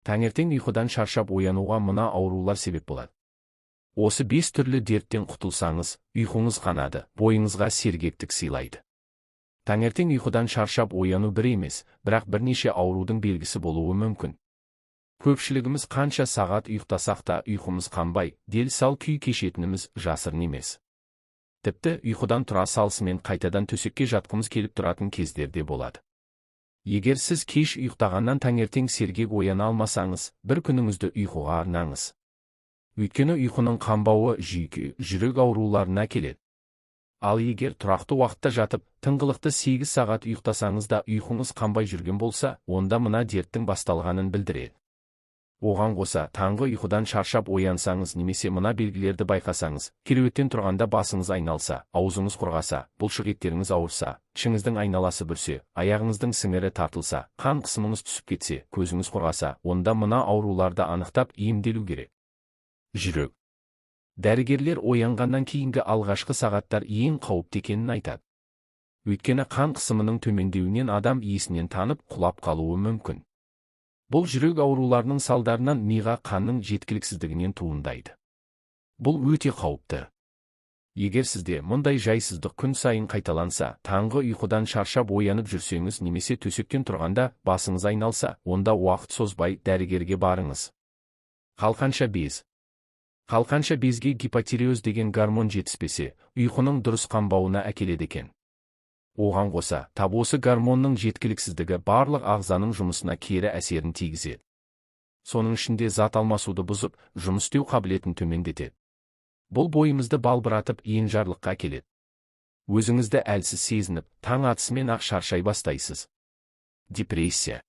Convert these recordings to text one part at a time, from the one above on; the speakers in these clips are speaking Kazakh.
Таңертең ұйқыдан шаршап оянуға мына аурулар себеп болады. Осы 5 түрлі дерттен құтылсаңыз, ұйқыңыз қанады, бойыңызға сергектік сыйлайды. Таңертең ұйқыдан шаршап ояну бір емес, бірақ бірнеше аурудың белгісі болуы мүмкін. Көпшілігіміз қанша сағат ұйықтасақ та ұйқымыз қанбай, дел-сал күй кешетініміз жасырын емес. Тіпті ұйқыдан тұра салысымен қайтадан төсекке жатқымыз келіп тұратын кездерде болады. Егер сіз кеш ұйықтағаннан таңертең сергек ояна алмасаңыз, бір күніңізді ұйқыға арнаңыз. Өйткені ұйқының қанбауы жүйке, жүрек ауруларына келеді. Ал егер тұрақты уақытта жатып, тыңғылықты 8 сағат ұйықтасаңыз да ұйқыңыз қанбай жүрген болса, онда мына дерттің басталғанын білдіреді. Оған қоса, таңғы ұйқыдан шаршап оянсаңыз немесе мына белгілерді байқасаңыз, кереуеттен тұрғанда басыңыз айналса, аузыңыз құрғаса, бұлшық еттеріңіз ауырса, ішіңіздің айналасы бүрсе, аяғыңыздың сіңірі тартылса, қан қысымыңыз түсіп кетсе, көзіңіз құрғаса, онда мына ауруларды анықтап емделу керек. Жүрек. Дәрігерлер оянғаннан кейінгі алғашқы сағаттар ең қауіпті екенін айтады. Өйткені қан қысымының төмендеуінен адам есінен танып құлап қалуы мүмкін. Бұл жүрек ауруларының салдарынан миға қанның жеткіліксіздігінен туындайды. Бұл өте қауіпті. Егер сізде мұндай жайсыздық күн сайын қайталанса, таңғы ұйқыдан шаршап оянып жүрсеңіз немесе төсектен тұрғанда басыңыз айналса, онда уақыт созбай дәрігерге барыңыз. Қалқанша без. Қалқанша безге гипотиреоз деген гормон жетіспесе, ұйқының дұрыс қанбауына әкеледі екен. Оған қоса, тап осы гормонның жеткіліксіздігі барлық ағзаның жұмысына кері әсерін тигізеді. Соның ішінде зат алмасуды бұзып, жұмыс істеу қабілетін төмендетеді. Бұл бойымызды балбыратып енжарлыққа келеді. Өзіңізді әлсіз сезініп, таң атысымен ақ шаршай бастайсыз. Депрессия.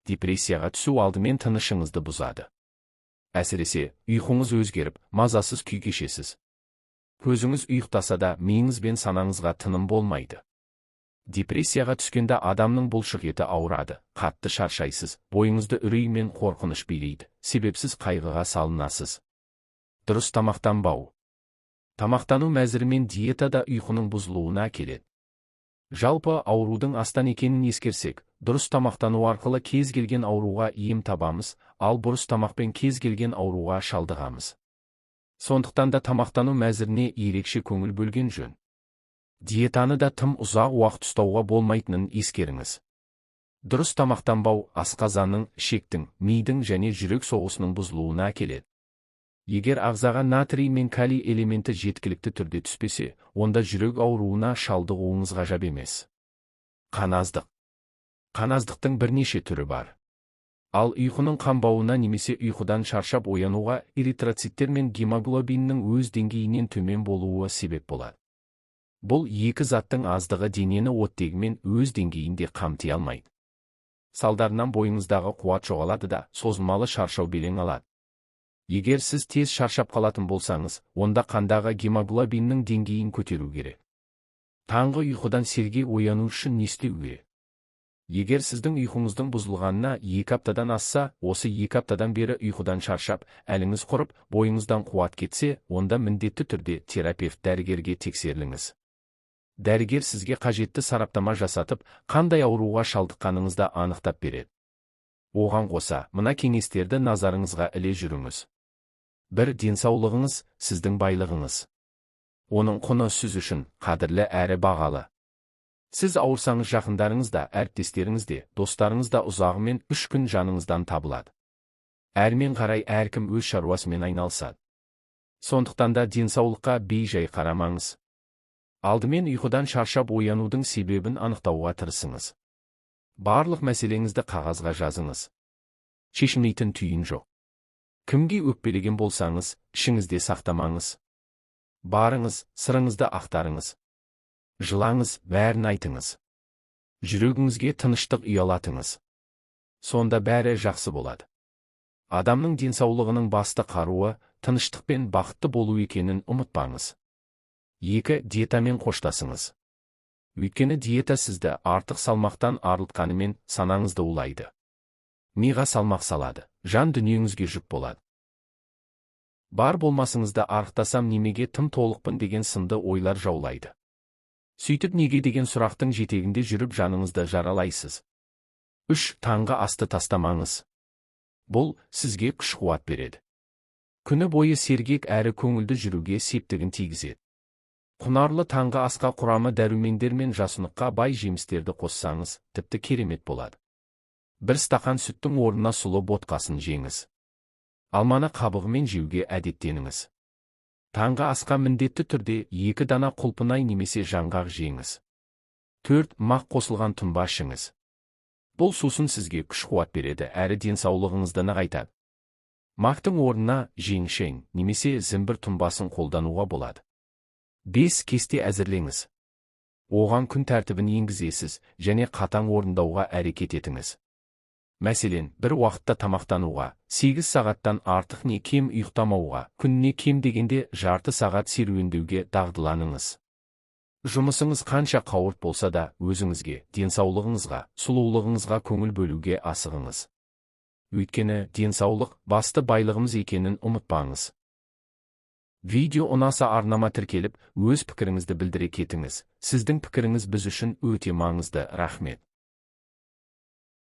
Депрессияға түсу алдымен тынышыңызды бұзады. Әсіресе, ұйқыңыз өзгеріп, мазасыз күй кешесіз. Көзіңіз ұйықтаса да, миыңыз бен санаңызға тыным болмайды. Депрессияға түскенде адамның бұлшық еті ауырады, қатты шаршайсыз, бойыңызды үрей мен қорқыныш билейді, себепсіз қайғыға салынасыз. Дұрыс тамақтанбау. Тамақтану мәзірі мен диета да ұйқының бұзылуына әкеледі. Жалпы аурудың астан екенін ескерсек, дұрыс тамақтану арқылы кез келген ауруға ем табамыз, ал бұрыс тамақпен кез келген ауруға шалдығамыз. Сондықтан да тамақтану мәзіріне ерекше көңіл бөлген жөн. Диетаны да тым ұзақ уақыт ұстауға болмайтынын ескеріңіз. Дұрыс тамақтанбау асқазанның, ішектің, мидың және жүрек соғысының бұзылуына әкеледі. Егер ағзаға натрий мен калий элементі жеткілікті түрде түспесе, онда жүрек ауруына шалдығуыңыз ғажап емес. Қаназдық. Қаназдықтың бірнеше түрі бар. Ал ұйқының қанбауына немесе ұйқыдан шаршап оянуға эритроциттер мен гемоглобиннің өз деңгейінен төмен болуы себеп болады. Бұл екі заттың аздығы денені оттегімен өз деңгейінде қамти алмайды. Салдарынан бойыңыздағы қуат жоғалады да, созылмалы шаршау белең алады. Егер сіз тез шаршап қалатын болсаңыз, онда қандағы гемоглобиннің деңгейін көтеру керек. Таңғы ұйқыдан сергек ояну үшін не істеу керек? Егер сіздің ұйқыңыздың бұзылғанына 2 аптадан асса, осы 2 аптадан бері ұйқыдан шаршап, әліңіз құрып, бойыңыздан қуат кетсе, онда міндетті түрде терапевт дәрігерге тексеріліңіз. Дәрігер сізге қажетті сараптама жасатып, қандай ауруға шалдыққаныңызды анықтап береді. Оған қоса, мына кеңестерді назарыңызға іле жүріңіз. 1. Денсаулығыңыз, сіздің байлығыңыз. Оның құны сіз үшін қадірлі әрі бағалы. Сіз ауырсаңыз жақындарыңыз да, әріптестеріңіз де, достарыңыз да ұзағымен 3 күн жаныңыздан табылады. Әрмен қарай әркім өз шаруасымен айналысады. Сондықтан да денсаулыққа бей-жай қарамаңыз. Алдымен ұйқыдан шаршап оянудың себебін анықтауға тырысыңыз. Барлық мәселеңізді қағазға жазыңыз. Шешілмейтін түйін жоқ. Кімге өкпелеген болсаңыз, ішіңізде сақтамаңыз. Барыңыз, сырыңызды ақтарыңыз. Жылаңыз, бәрін айтыңыз. Жүрегіңізге тыныштық ұялатыңыз. Сонда бәрі жақсы болады. Адамның денсаулығының басты қаруы, тыныштық пен бақытты болу екенін ұмытпаңыз. 2. Диетамен қоштасыңыз. Өйткені диета сізді артық салмақтан арылтқанымен санаңызды улайды. Миға салмақ салады, жан дүниеңізге жүк болады. Бар болмасыңызда арықтасам немеге тым толықпын деген сынды ойлар жаулайды. Сөйтіп неге деген сұрақтың жетегінде жүріп жаныңызды жаралайсыз. 3. Таңғы асты тастамаңыз. Бұл сізге күш-қуат береді. Күні бойы сергек әрі көңілді жүруге септігін тигізеді. Құнарлы таңғы асқа құрамы дәрумендер мен жасұныққа бай жемістерді қоссаңыз, тіпті керемет болады. Бір стақан сүттің орнына сұлы ботқасын жеңіз. Алманы қабығымен жеуге әдеттеніңіз. Таңғы асқа міндетті түрде 2 дана құлпынай немесе жаңғақ жеңіз. 4 мақ қосылған тұнба ішіңіз. Бұл сусын сізге күш-қуат береді әрі денсаулығыңызды нығайтады. Мақтың орнына жеңшең немесе зімбір тұнбасын қолдануға болады. 5 кесте әзірлеңіз. Оған күн тәртібін енгізесіз және қатаң орындауға әрекет етіңіз. Мәселен, бір уақытта тамақтануға, 8 сағаттан артық не кем ұйықтамауға, күніне кем дегенде жарты сағат серуендеуге дағдыланыңыз. Жұмысыңыз қанша қауырт болса да, өзіңізге, денсаулығыңызға, сұлулығыңызға көңіл бөлуге асығыңыз. Өйткені денсаулық басты байлығымыз екенін ұмытпаңыз. Видео ұнаса арнама тіркеліп, өз пікіріңізді білдіре кетіңіз. Сіздің пікіріңіз біз үшін өте маңызды. Рахмет.